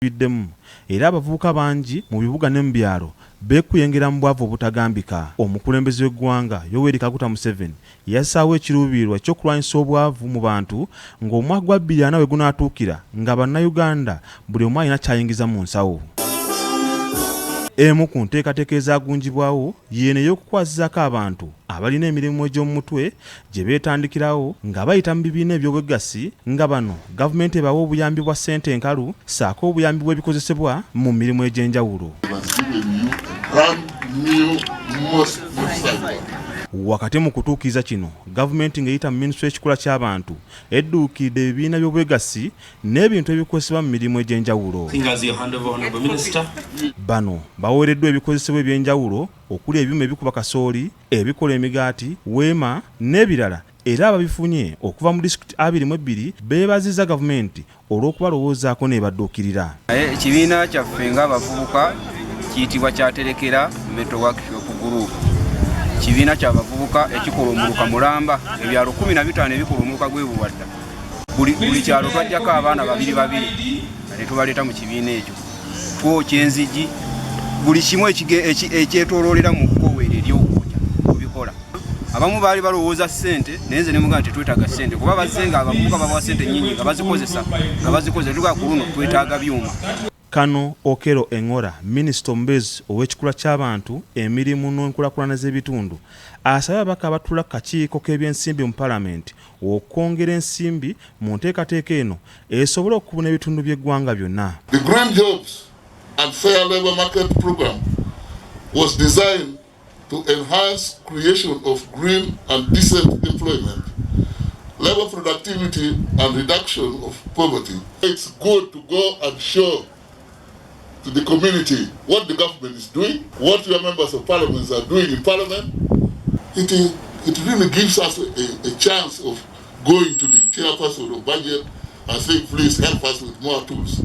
biddemu era abavubuka bangi mu bibuga ne mu byalo beekuyengera mu bwavu obutagambika. Omukulembeze w'eggwanga Yoweri Kaguta Museveni yassaawo ekiruubirirwa ky'okulwanyisa obwavu mu bantu ng'omwaka gwa 2024 we gunaatuukira nga bannayuganda buli omu alina kyayingiza mu nsawo. Emu ku nteekateeka ezaagunjibwawo yeeno ey'okukwasizaako abantu abalina emirimu egy'omu mutwe gye beetandikirawo nga bayita mu bibiina eby'obwegassi nga bano gavumenti ebawa obuyambi bwa ssente enkalu ssaako obuyambi bw'ebikozesebwa mu mirimu egy'enjawulo. Wakati mu kutuukiriza kino gavumenti ng'eyita mu minisitule y'ekikula ky'abantu edduukiridde ebibiina by'obwegassi n'ebintu ebikozesebwa mu mirimu egy'enjawulo. Bano baweereddwa ebikozesebwa eby'enjawulo okuli ebyuma ebikuba kasooli, ebikola emigaati, weema n'ebirala era ababifunye okuva mu disitulikiti 22 beebazizza gavumenti olw'okubalowoozaako n'ebadduukirira. Ekibiina kyaffe ng'abavubuka kiyitibwa kyaterekera Mental Workshop Group. Kibiina ky'abavubuka ekikola omuluka mulamba ebyalo 15 ebikola omuluka gw'ebuwadda. Buli kyalo twajjako abaana babiri ne tubaleeta mu kibiina ekyo. Twokya enzigi buli kimu ekyetooloolera mu kkoweero ery'okwokya kubikola. Abamu baali balowooza ssente naye nze ne mugamba tetwetaaga ssente kuba bazze nga abavubuka babawa ssente nnyingi nga bazikoze tuga ku luno twetaaga byuma. Kano Okero Engora, Minisita omubeezi ow'ekikula ky'abantu, emirimu n'enkulaakulana z'ebitundu, asabye ababaka abatula ku kakiiko k'ebyensimbi mu Paalamenti okwongera ensimbi mu nteekateeka eno esobole okubuna ebitundu by'eggwanga byonna. The Green Jobs and Fair Labour Market Program was designed to enhance creation of green and decent employment, labor productivity and reduction of poverty. It's good to go and show to the community what the government is doing, what your members of parliament are doing in parliament. It really gives us a chance of going to the chairperson of budget and saying, please help us with more tools.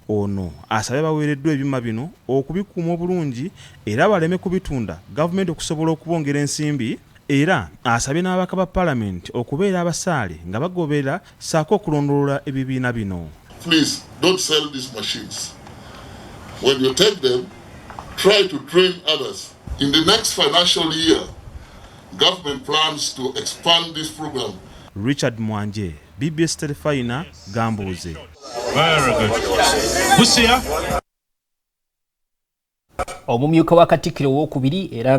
Ono asabye baweereddwa ebyuma bino okubikuuma obulungi era baleme kubitunda gavumenti okusobola okubongera ensimbi, era asabye n'ababaka ba paalamenti okubeera abasaale nga bagoberera ssaako okulondolola ebibiina bino. Please don't sell these machines. When you take them, try to train others. In the next financial year, government plans to expand this program. Richard Mwanje, BBSKATI, Gambuuze. Very good. Busia. Omumyuka wa Katikkiro w'okubiri era